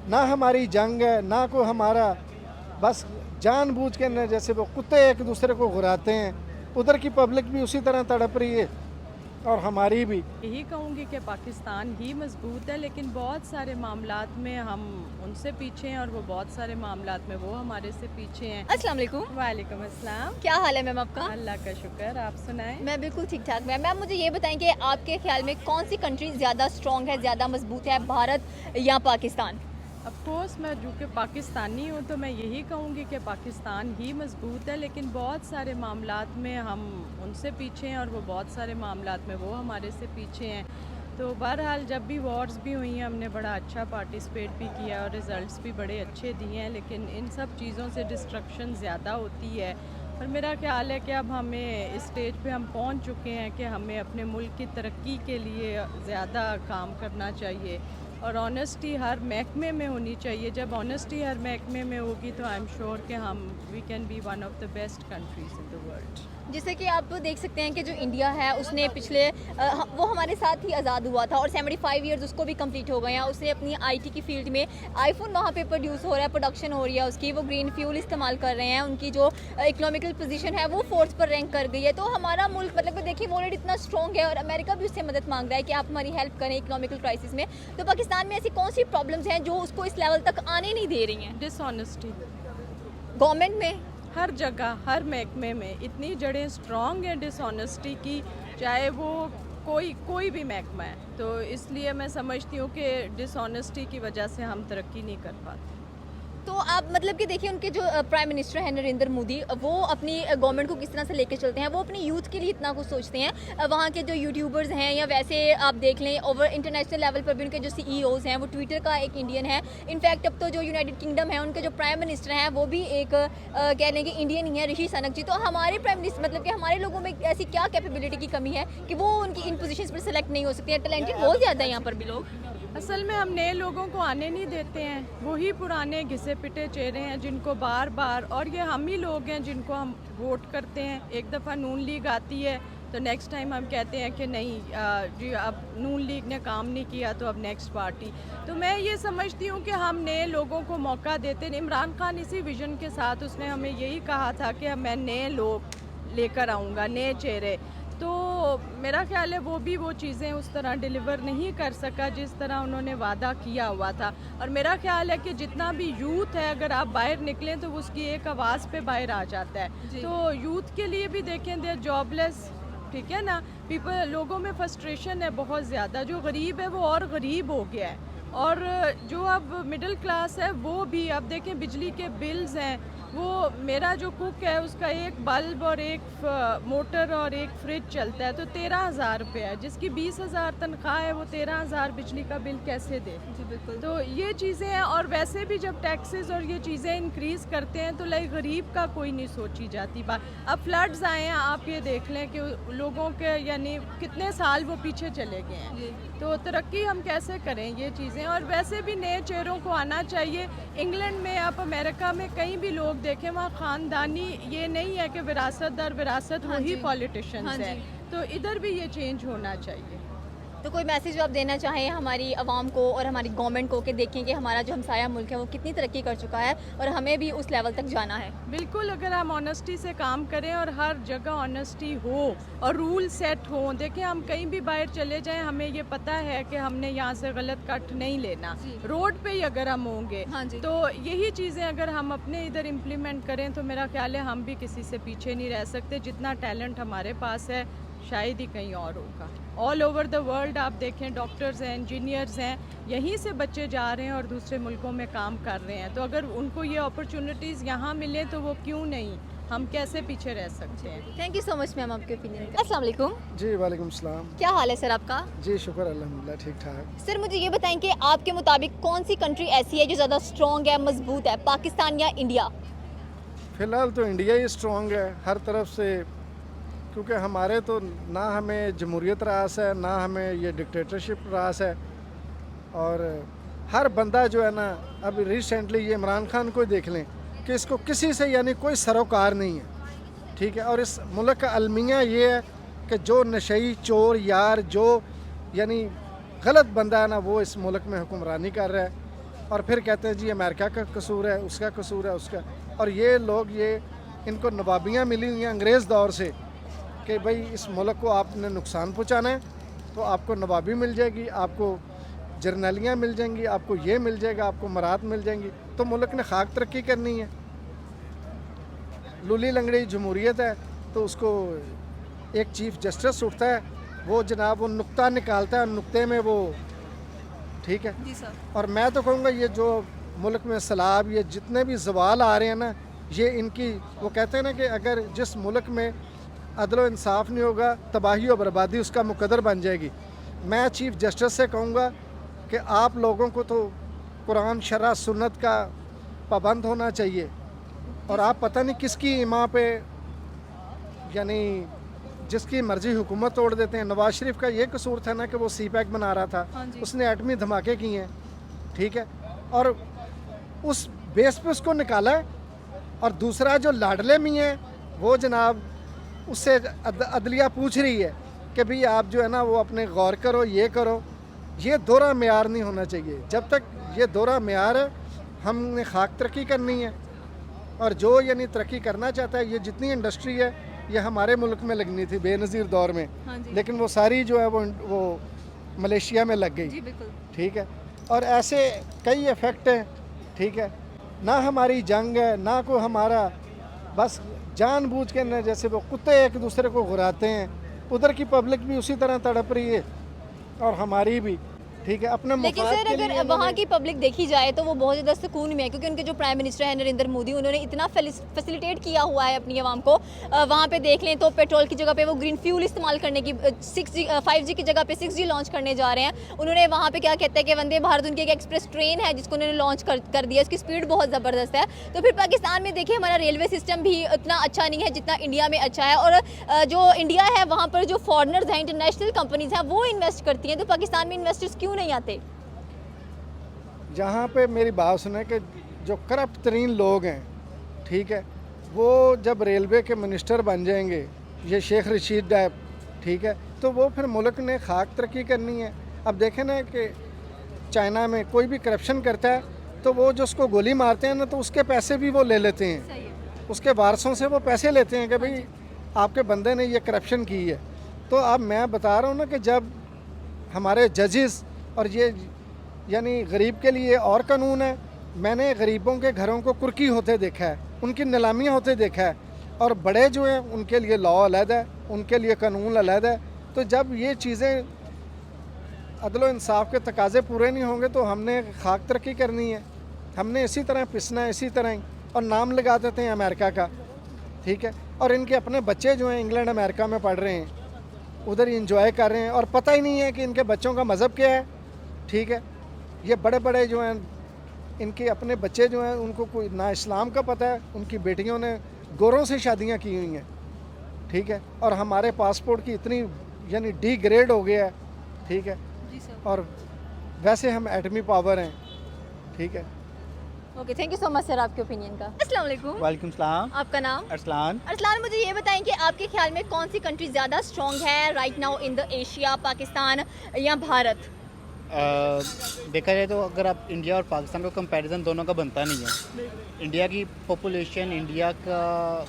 ना हमारी जंग है ना कोई हमारा, बस जानबूझ के न जैसे वो कुत्ते एक दूसरे को घुराते हैं, उधर की पब्लिक भी उसी तरह तड़प रही है और हमारी भी। यही कहूँगी कि पाकिस्तान ही मजबूत है, लेकिन बहुत सारे मामलात में हम उनसे पीछे हैं और वो बहुत सारे मामलात में वो हमारे से पीछे हैं। अस्सलाम वालेकुम। वालेकुम अस्सलाम। क्या हाल है मैम आपका? अल्लाह का शुक्र, आप सुनाएं। मैं बिल्कुल ठीक ठाक मैम। मैम मुझे ये बताएं कि आपके ख्याल में कौन सी कंट्री ज़्यादा स्ट्रॉन्ग है, ज़्यादा मजबूत है, भारत या पाकिस्तान? ऑफ कोर्स मैं जो कि पाकिस्तानी हूँ तो मैं यही कहूँगी कि पाकिस्तान ही मजबूत है, लेकिन बहुत सारे मामलात में हम उनसे पीछे हैं और वो बहुत सारे मामलात में वो हमारे से पीछे हैं। तो बहरहाल जब भी वॉर्स भी हुई हैं हमने बड़ा अच्छा पार्टिसिपेट भी किया और रिज़ल्ट्स भी बड़े अच्छे दिए हैं, लेकिन इन सब चीज़ों से डिस्ट्रक्शन ज़्यादा होती है। और मेरा ख्याल है कि अब हमें इस स्टेज पे हम पहुंच चुके हैं कि हमें अपने मुल्क की तरक्की के लिए ज़्यादा काम करना चाहिए और ऑनेस्टी हर महकमे में होनी चाहिए। जब ऑनेस्टी हर महकमे में होगी तो आई एम श्योर कि हम we can be one of the best countries in the world. जैसे कि आप देख सकते हैं कि जो इंडिया है उसने पिछले वो हमारे साथ ही आज़ाद हुआ था और 75 ईयर्स उसको भी कंप्लीट हो गए हैं। उसने अपनी आईटी की फील्ड में आईफोन वहाँ पे प्रोड्यूस हो रहा है, प्रोडक्शन हो रही है उसकी, वो ग्रीन फ्यूल इस्तेमाल कर रहे हैं, उनकी जो इकोनॉमिकल पोजीशन है वो फोर्थ पर रैंक कर गई है। तो हमारा मुल्क मतलब कि देखिए वो ऑलरेडी इतना स्ट्रॉन्ग है और अमेरिका भी उससे मदद मांग रहा है कि आप हमारी हेल्प करें इकोनॉमिकल क्राइसिस में। तो पाकिस्तान में ऐसी कौन सी प्रॉब्लम्स हैं जो उसको इस लेवल तक आने नहीं दे रही हैं? डिसऑनेस्टी गवर्नमेंट में हर जगह हर महकमे में इतनी जड़ें स्ट्रॉन्ग हैं डिसऑनेस्टी की, चाहे वो कोई भी महकमा है। तो इसलिए मैं समझती हूँ कि डिसऑनेस्टी की वजह से हम तरक्की नहीं कर पाते। तो आप मतलब कि देखिए उनके जो प्राइम मिनिस्टर हैं नरेंद्र मोदी, वो अपनी गवर्नमेंट को किस तरह से लेके चलते हैं, वो अपनी यूथ के लिए इतना कुछ सोचते हैं। वहाँ के जो यूट्यूबर्स हैं या वैसे आप देख लें ओवर इंटरनेशनल लेवल पर भी उनके जो सीईओज़ हैं वो ट्विटर का एक इंडियन है। इनफैक्ट अब तो जो यूनाइटेड किंगडम है उनके जो प्राइम मिनिस्टर हैं वो भी एक कह लें कि इंडियन ही है, ऋषि सुनक जी। तो हमारे प्राइम मिनिस्टर मतलब कि हमारे लोगों में ऐसी क्या कैपेबिलिटी की कमी है कि वो उनकी इन पोजिशन पर सेलेक्ट नहीं हो सकती है? टैलेंटेड बहुत ज़्यादा है यहाँ पर भी लोग। असल में हम नए लोगों को आने नहीं देते हैं, वही पुराने घिसे पिटे चेहरे हैं जिनको बार बार, और ये हम ही लोग हैं जिनको हम वोट करते हैं। एक दफ़ा नून लीग आती है तो नेक्स्ट टाइम हम कहते हैं कि नहीं जी अब नून लीग ने काम नहीं किया तो अब नेक्स्ट पार्टी। तो मैं ये समझती हूँ कि हम नए लोगों को मौका देते हैं। इमरान खान इसी विजन के साथ उसने हमें यही कहा था कि मैं नए लोग लेकर आऊँगा, नए चेहरे। तो मेरा ख्याल है वो भी वो चीज़ें उस तरह डिलीवर नहीं कर सका जिस तरह उन्होंने वादा किया हुआ था। और मेरा ख्याल है कि जितना भी यूथ है अगर आप बाहर निकलें तो उसकी एक आवाज़ पे बाहर आ जाता है। तो यूथ के लिए भी देखें, दे जॉबलेस, ठीक है ना, लोगों में फ्रस्ट्रेशन है बहुत ज़्यादा। जो गरीब है वो और गरीब हो गया है और जो अब मिडिल क्लास है वो भी, अब देखें बिजली के बिल्स हैं, वो मेरा जो कुक है उसका एक बल्ब और एक मोटर और एक फ्रिज चलता है तो 13,000 रुपये है। जिसकी 20,000 तनख्वाह है वो 13,000 बिजली का बिल कैसे दे? जी बिल्कुल। तो ये चीज़ें हैं। और वैसे भी जब टैक्सेस और ये चीज़ें इंक्रीज़ करते हैं तो लाइक गरीब का कोई नहीं सोची जाती बात। अब फ्लड्स आए हैं, आप ये देख लें कि लोगों के यानी कितने साल वो पीछे चले गए हैं। तो तरक्की हम कैसे करें ये चीज़ें? और वैसे भी नए चेहरों को आना चाहिए। इंग्लैंड में, आप अमेरिका में कहीं भी लोग देखें वहाँ ख़ानदानी ये नहीं है कि विरासत दर विरासत वही पॉलिटिशियंस हैं। तो इधर भी ये चेंज होना चाहिए। तो कोई मैसेज आप देना चाहें हमारी आवाम को और हमारी गवर्नमेंट को कि देखें कि हमारा जो हमसाया मुल्क है वो कितनी तरक्की कर चुका है और हमें भी उस लेवल तक जाना है? बिल्कुल, अगर हम ऑनेस्टी से काम करें और हर जगह ऑनेस्टी हो और रूल सेट हो। देखें हम कहीं भी बाहर चले जाएं हमें ये पता है कि हमने यहाँ से गलत कट नहीं लेना, रोड पे ही अगर हम होंगे। तो यही चीज़ें अगर हम अपने इधर इम्प्लीमेंट करें तो मेरा ख्याल है हम भी किसी से पीछे नहीं रह सकते। जितना टैलेंट हमारे पास है शायद ही कहीं और होगा। ऑल ओवर द वर्ल्ड आप देखें डॉक्टर्स हैं, इंजीनियर्स हैं, यहीं से बच्चे जा रहे हैं और दूसरे मुल्कों में काम कर रहे हैं। तो अगर उनको ये अपॉर्चुनिटीज़ यहाँ मिले तो वो क्यों नहीं, हम कैसे पीछे रह सकते हैं? Thank you so much ma'am आपके ओपिनियन का। अस्सलाम वालेकुम। जी वालेकुम सलाम। क्या हाल है सर आपका? जी शुक्र अल्हम्दुलिल्लाह ठीक ठाक। सर मुझे ये बताएं कि आपके मुताबिक कौन सी कंट्री ऐसी है जो ज़्यादा स्ट्रॉन्ग है, मजबूत है, पाकिस्तान या इंडिया? फ़िलहाल तो इंडिया ही स्ट्रॉन्ग है हर तरफ से, क्योंकि हमारे तो ना हमें जमहूरियत रास है ना हमें ये डिक्टेटरशिप रास है। और हर बंदा जो है ना, अब रिसेंटली ये इमरान खान को देख लें कि इसको किसी से यानी कोई सरोकार नहीं है, ठीक है। और इस मुल्क का अलमिया ये है कि जो नशई चोर यार जो यानी गलत बंदा है ना वो इस मुल्क में हुक्मरानी कर रहा है। और फिर कहते हैं जी अमेरिका का कसूर है, उसका कसूर है, उसका। और ये लोग इनको नवाबियाँ मिली हुई हैं अंग्रेज़ दौर से कि भाई इस मुल्क को आपने नुकसान पहुँचाना है तो आपको नवाबी मिल जाएगी, आपको जर्नलियाँ मिल जाएंगी, आपको ये मिल जाएगा, आपको मरात मिल जाएंगी। तो मुल्क ने खाक तरक्की करनी है। लूली लंगड़ी जमहूरियत है तो उसको एक चीफ जस्टिस उठता है, वो जनाब वो नुक्ता निकालता है, नुक्ते में वो ठीक है जी सर। और मैं तो कहूँगा ये जो मुल्क में सैलाब, ये जितने भी जवाल आ रहे हैं ना, ये इनकी, वो कहते हैं ना कि अगर जिस मुल्क में अदल इंसाफ नहीं होगा, तबाही और बर्बादी उसका मुकद्दर बन जाएगी। मैं चीफ जस्टिस से कहूँगा कि आप लोगों को तो कुरान शरअ सुन्नत का पाबंद होना चाहिए और आप पता नहीं किसकी इमाम पे यानी जिसकी मर्जी हुकूमत तोड़ देते हैं। नवाज शरीफ का ये कसूर था ना कि वो सी पैक बना रहा था, हाँ जी। उसने एटमी धमाके किए हैं, ठीक है, और उस बेस पे उसको निकाला है। और दूसरा जो लाडले मियाँ है वो जनाब उससे अदलिया पूछ रही है कि भाई आप जो है ना वो अपने गौर करो, ये करो। ये दोहरा मेयार नहीं होना चाहिए। जब तक ये दोहरा मेयार है हमने खाक तरक्की करनी है। और जो यानी तरक्की करना चाहता है, ये जितनी इंडस्ट्री है ये हमारे मुल्क में लगनी थी बेनज़ीर दौर में, हाँ जी। लेकिन वो सारी जो है वो मलेशिया में लग गई, जी बिल्कुल। ठीक है। और ऐसे कई इफ़ेक्ट हैं, ठीक है। ना हमारी जंग है, ना कोई हमारा, बस जानबूझ के न जैसे वो कुत्ते एक दूसरे को घुराते हैं, उधर की पब्लिक भी उसी तरह तड़प रही है और हमारी भी, ठीक है। अपने लेकिन मुफाद सर के लिए अगर वहाँ की पब्लिक देखी जाए तो वो बहुत ज़्यादा सुकून में है, क्योंकि उनके जो प्राइम मिनिस्टर हैं नरेंद्र मोदी, उन्होंने इतना फैसिलिटेट किया हुआ है अपनी आवाम को। वहाँ पे देख लें तो पेट्रोल की जगह पे वो ग्रीन फ्यूल इस्तेमाल करने की 5G की जगह पे 6G लॉन्च करने जा रहे हैं। उन्होंने वहाँ पे क्या कहते हैं कि वंदे भारत उनकी एक एक्सप्रेस ट्रेन है जिसको उन्होंने लॉन्च कर दिया, उसकी स्पीड बहुत ज़बरदस्त है। तो फिर पाकिस्तान में देखिए हमारा रेलवे सिस्टम भी उतना अच्छा नहीं है जितना इंडिया में अच्छा है। और जो इंडिया है वहाँ पर जो फॉरनर्स हैं, इंटरनेशनल कंपनीज हैं, वो इन्वेस्ट करती हैं, तो पाकिस्तान में इन्वेस्टर्स क्यों नहीं आते? जहाँ पे मेरी बात सुने कि जो करप्ट तरीन लोग हैं, ठीक है, वो जब रेलवे के मिनिस्टर बन जाएंगे, ये शेख रशीद है, ठीक है, तो वो फिर मुल्क ने खाक तरक्की करनी है। अब देखें ना कि चाइना में कोई भी करप्शन करता है तो वो जो उसको गोली मारते हैं ना तो उसके पैसे भी वो ले लेते हैं, सही है। उसके वारसों से वो पैसे लेते हैं कि भाई आपके बंदे ने ये करप्शन की है। तो अब मैं बता रहा हूँ ना कि जब हमारे जजेस और ये यानी गरीब के लिए और कानून है, मैंने गरीबों के घरों को कुर्की होते देखा है, उनकी नीलामियाँ होते देखा है, और बड़े जो हैं उनके लिए लॉ अलग है, उनके लिए कानून अलग है। तो जब ये चीज़ें अदल इंसाफ के तकाजे पूरे नहीं होंगे तो हमने खाक तरक्की करनी है, हमने इसी तरह पिसना है, इसी तरह ही। और नाम लगा देते हैं अमेरिका का, ठीक है, और इनके अपने बच्चे जो हैं इंग्लैंड अमेरिका में पढ़ रहे हैं, उधर ही इंजॉय कर रहे हैं और पता ही नहीं है कि इनके बच्चों का मज़हब क्या है, ठीक है। ये बड़े बड़े जो हैं इनके अपने बच्चे जो हैं उनको कोई ना इस्लाम का पता है, उनकी बेटियों ने गोरों से शादियां की हुई हैं, ठीक है। और हमारे पासपोर्ट की इतनी यानी डी ग्रेड हो गया है, ठीक है, जी सर। और वैसे हम एटमी पावर हैं, ठीक है। Okay, thank you so much sir आपके ओपिनियन का। अस्सलाम वालेकुम। वालेकुम सलाम। आपका नाम? अरसलान। अरसलान, मुझे ये बताएं कि आपके ख्याल में कौन सी कंट्री ज़्यादा स्ट्रॉन्ग है right now in the Asia, Pakistan या भारत? देखा जाए तो अगर आप इंडिया और पाकिस्तान को कंपैरिजन दोनों का बनता नहीं है। इंडिया की पॉपुलेशन, इंडिया का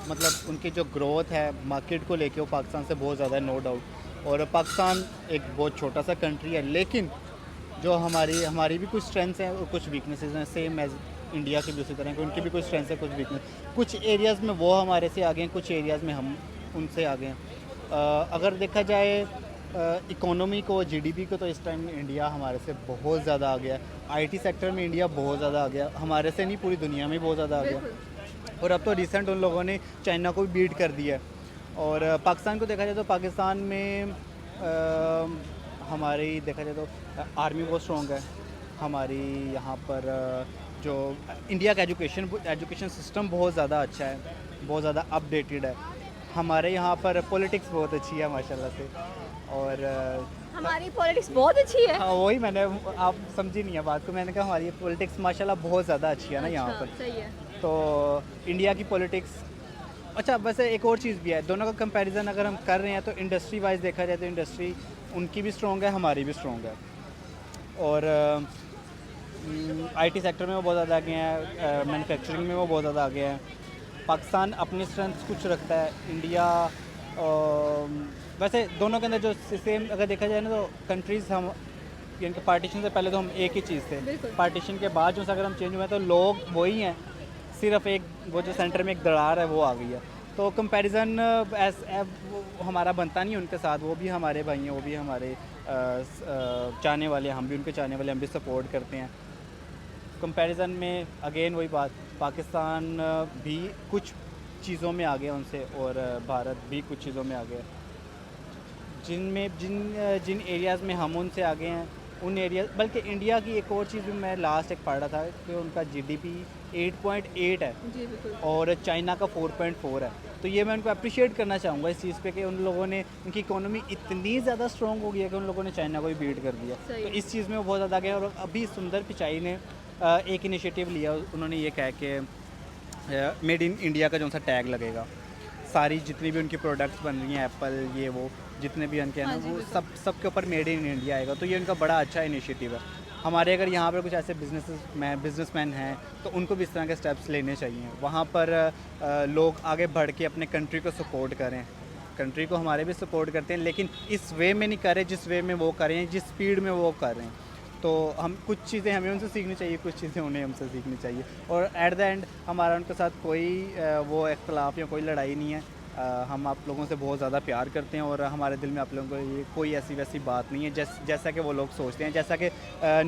मतलब उनकी जो ग्रोथ है मार्केट को लेके वो पाकिस्तान से बहुत ज़्यादा है, नो डाउट। और पाकिस्तान एक बहुत छोटा सा कंट्री है, लेकिन जो हमारी भी कुछ स्ट्रेंथ्स हैं और कुछ वीकनेसेस हैं, सेम एज इंडिया की भी उसी तरह की उनकी भी कुछ स्ट्रेंथ्स है, कुछ वीकनेस। कुछ एरियाज़ में वो हमारे से आगे हैं, कुछ एरियाज़ में हम उनसे आगे हैं। अगर देखा जाए इकोनॉमी को, जीडीपी को, तो इस टाइम इंडिया हमारे से बहुत ज़्यादा आ गया है। आईटी सेक्टर में इंडिया बहुत ज़्यादा आ गया, हमारे से नहीं पूरी दुनिया में बहुत ज़्यादा आ गया। और अब तो रिसेंट उन लोगों ने चाइना को भी बीट कर दिया है। और पाकिस्तान को देखा जाए तो पाकिस्तान में हमारी देखा जाए तो आर्मी बहुत स्ट्रॉन्ग है। हमारी यहाँ पर जो इंडिया का एजुकेशन सिस्टम बहुत ज़्यादा अच्छा है, बहुत ज़्यादा अपडेटेड है। हमारे यहाँ पर पॉलिटिक्स बहुत अच्छी है माशाल्लाह से। और हमारी पॉलिटिक्स बहुत अच्छी है। हाँ, वही मैंने, आप समझी नहीं है बात को, मैंने कहा हमारी पॉलिटिक्स माशाल्लाह बहुत ज़्यादा अच्छी है ना यहाँ पर। सही है। तो इंडिया की पॉलिटिक्स अच्छा। वैसे एक और चीज़ भी है, दोनों का कंपैरिजन अगर हम कर रहे हैं तो इंडस्ट्री वाइज देखा जाए तो इंडस्ट्री उनकी भी स्ट्रॉन्ग है, हमारी भी स्ट्रॉन्ग है। और आईटी सेक्टर में वो बहुत ज़्यादा आगे हैं, मैन्युफैक्चरिंग में वो बहुत ज़्यादा आगे हैं। पाकिस्तान अपनी स्ट्रेंथ कुछ रखता है, इंडिया वैसे दोनों के अंदर जो सेम अगर देखा जाए ना तो कंट्रीज़ हम यानी कि पार्टीशन से पहले तो हम एक ही चीज़ थे, पार्टीशन के बाद जो अगर हम चेंज हुए तो लोग वही हैं, सिर्फ एक वो जो सेंटर में एक दरार है वो आ गई है। तो कंपैरिजन हमारा बनता नहीं है उनके साथ, वो भी हमारे भाई हैं, वो भी हमारे चाहने वाले, हम भी उनके चाहने वाले, हम भी सपोर्ट करते हैं। कंपैरिजन में अगेन वही बात, पाकिस्तान भी कुछ चीज़ों में आगे उनसे और भारत भी कुछ चीज़ों में आगे है। जिन एरियाज़ में हम उनसे आगे हैं उन एरिया, बल्कि इंडिया की एक और चीज़ भी मैं लास्ट एक पढ़ रहा था कि उनका जीडीपी 8.8 है जी बिल्कुल। और चाइना का 4.4 है। तो ये मैं उनको अप्रिशिएट करना चाहूँगा इस चीज़ पे कि उन लोगों ने, उनकी इकोनॉमी इतनी ज़्यादा स्ट्रॉन्ग हो गई है कि उन लोगों ने चाइना को भी बीट कर दिया। तो इस चीज़ में वो बहुत ज़्यादा आगे हैं। और अभी सुंदर पिचाई ने एक इनिशिएटिव लिया, उन्होंने ये कहा कि मेड इन इंडिया का जो सा टैग लगेगा, सारी जितनी भी उनकी प्रोडक्ट्स बन रही हैं, एप्पल ये वो जितने भी उनके हैं ना, वो सब के ऊपर मेड इन इंडिया आएगा। तो ये उनका बड़ा अच्छा इनिशिएटिव है। हमारे अगर यहाँ पर कुछ ऐसे बिजनेसमैन हैं तो उनको भी इस तरह के स्टेप्स लेने चाहिए। वहाँ पर लोग आगे बढ़ के अपने कंट्री को सपोर्ट करें, कंट्री को हमारे भी सपोर्ट करते हैं, लेकिन इस वे में नहीं करें जिस वे में वो करें, जिस स्पीड में वो करें। तो हम कुछ चीज़ें हमें उनसे सीखनी चाहिए, कुछ चीज़ें उन्हें हमसे सीखनी चाहिए। और एट द एंड हमारा उनके साथ कोई वो इख्तलाफ या कोई लड़ाई नहीं है। हम आप लोगों से बहुत ज़्यादा प्यार करते हैं और हमारे दिल में आप लोगों को ये कोई ऐसी वैसी बात नहीं है जैसा कि वो लोग सोचते हैं, जैसा कि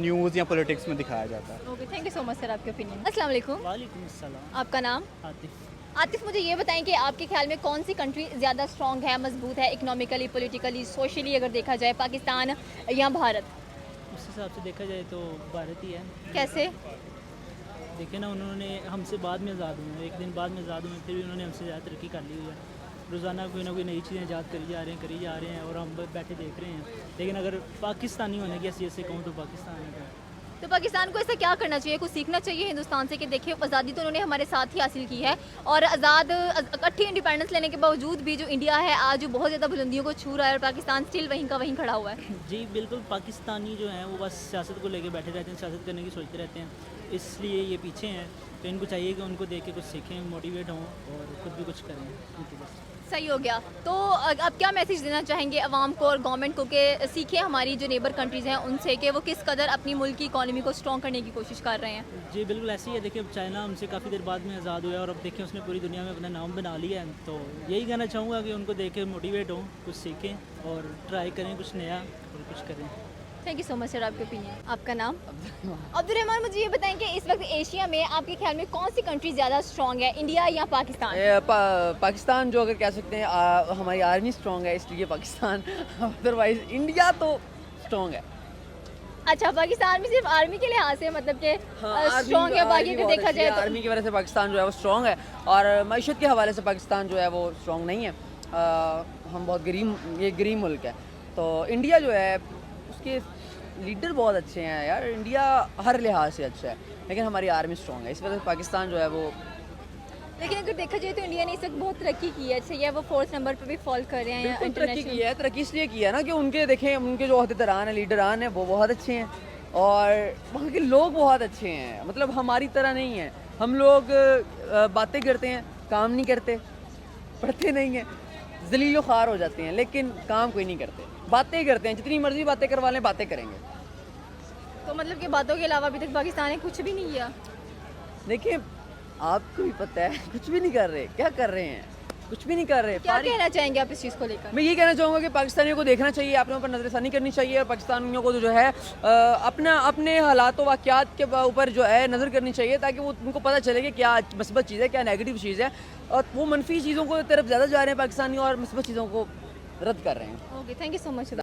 न्यूज़ या पॉलिटिक्स में दिखाया जाता है। Okay, thank you so much sir आपके ओपिनियन। अस्सलाम वालेकुम। वालेकुम अस्सलाम। आपका नाम? आतिफ। आतिफ, मुझे ये बताएं कि आपके ख्याल में कौन सी कंट्री ज़्यादा स्ट्रॉन्ग है, मजबूत है, इकोनॉमिकली, पॉलिटिकली, सोशली अगर देखा जाए, पाकिस्तान या भारत? उस हिसाब से देखा जाए तो भारत ही है। कैसे? देखिए ना, उन्होंने हमसे बाद में आज़ाद हुए, एक दिन बाद में आज़ाद हुए, फिर भी उन्होंने हमसे ज़्यादा तरक्की कर ली हुई है। रोज़ाना कोई ना कोई नई चीज़ें ईजाद करी जा रहे हैं और हम बैठे देख रहे हैं। लेकिन अगर पाकिस्तानी होने की हैसियत से कहूँ तो पाकिस्तान है। तो पाकिस्तान को ऐसा क्या करना चाहिए, कुछ सीखना चाहिए हिंदुस्तान से कि देखिए आज़ादी तो उन्होंने हमारे साथ ही हासिल की है और इकट्ठी इंडिपेंडेंस लेने के बावजूद भी जो इंडिया है आज वो बहुत ज़्यादा बुलंदियों को छू रहा है और पाकिस्तान स्टिल वहीं का वहीं खड़ा हुआ है। जी बिल्कुल, पाकिस्तानी जो हैं वो बस सियासत को लेके बैठे रहते हैं, सियासत करने की सोचते रहते हैं, इसलिए ये पीछे हैं। तो इनको चाहिए कि उनको देख के कुछ सीखें, मोटिवेट हों और ख़ुद भी कुछ करें। उनकी बस सही हो गया। तो अब क्या मैसेज देना चाहेंगे अवाम को और गवर्नमेंट को कि सीखें हमारी जो नेबर कंट्रीज़ हैं उनसे कि वो किस कदर अपनी मुल्क की इकॉनमी को स्ट्रॉन्ग करने की कोशिश कर रहे हैं? जी बिल्कुल ऐसे ही है। देखिए, अब चाइना हमसे काफ़ी देर बाद में आज़ाद हुआ और अब देखिए उसने पूरी दुनिया में अपना नाम बना लिया है। तो यही कहना चाहूँगा कि उनको देख के मोटिवेट हों, कुछ सीखें और ट्राई करें कुछ नया और कुछ करें। Thank you so much sir आपके ओपिनियन। आपका नाम? अब्दुल रहमान, मुझे ये बताएं कि इस वक्त एशिया में आपके ख्याल में कौन सी कंट्री ज़्यादा स्ट्रॉन्ग है, इंडिया या पाकिस्तान? पाकिस्तान जो अगर कह सकते हैं हमारी आर्मी स्ट्रॉन्ग है इसलिए पाकिस्तान, अदरवाइज इंडिया तो स्ट्रॉन्ग है। अच्छा, पाकिस्तान में सिर्फ आर्मी के लिहाज से मतलब कि स्ट्रॉन्ग है, बाकी अगर देखा जाए तो आर्मी की वजह से पाकिस्तान जो है वो स्ट्रॉन्ग है और मईशत के हवाले से पाकिस्तान जो है वो स्ट्रॉन्ग नहीं है। हम बहुत गरीब मुल्क है। तो इंडिया जो है उसके लीडर बहुत अच्छे हैं यार, इंडिया हर लिहाज से अच्छा है, लेकिन हमारी आर्मी स्ट्रॉन्ग है, इस वजह से पाकिस्तान जो है वो। लेकिन अगर देखा जाए तो इंडिया ने इस वक्त बहुत तरक्की की है। अच्छा, ये वो 4th नंबर पर भी फॉल कर रहे हैं बिल्कुल तरक्की की इंटरनेशनल। है, तरक्की इसलिए की है ना कि उनके देखें उनके जो अहदेदारान हैं, लीडरान हैं, वो बहुत अच्छे हैं और वहाँ के लोग बहुत अच्छे हैं। मतलब हमारी तरह नहीं है, हम लोग बातें करते हैं, काम नहीं करते, पढ़ते नहीं हैं, जलीलो ख्वार हो जाते हैं, लेकिन काम कोई नहीं करते, बातें करते हैं, जितनी मर्जी बातें करवा लें बातें करेंगे। तो मतलब कि बातों के अलावा अभी तक पाकिस्तान ने कुछ भी नहीं किया। देखिए आपको भी पता है कुछ भी नहीं कर रहे, क्या कर रहे हैं, कुछ भी नहीं कर रहे। क्या कहना चाहेंगे आप इस चीज़ को लेकर? मैं ये कहना चाहूँगा कि पाकिस्तानियों को देखना चाहिए, अपने ऊपर नज़रसानी करनी चाहिए और पाकिस्तानियों को जो है अपने हालात वाक़यात के ऊपर जो है नज़र करनी चाहिए ताकि वो उनको पता चले कि क्या मस्बत चीज़ है, क्या नेगेटिव चीज़ है। और वो मनफी चीज़ों को तरफ ज़्यादा जा रहे हैं पाकिस्तानी और मस्बत चीज़ों को रद्द कर रहे हैं। Okay, thank you so much.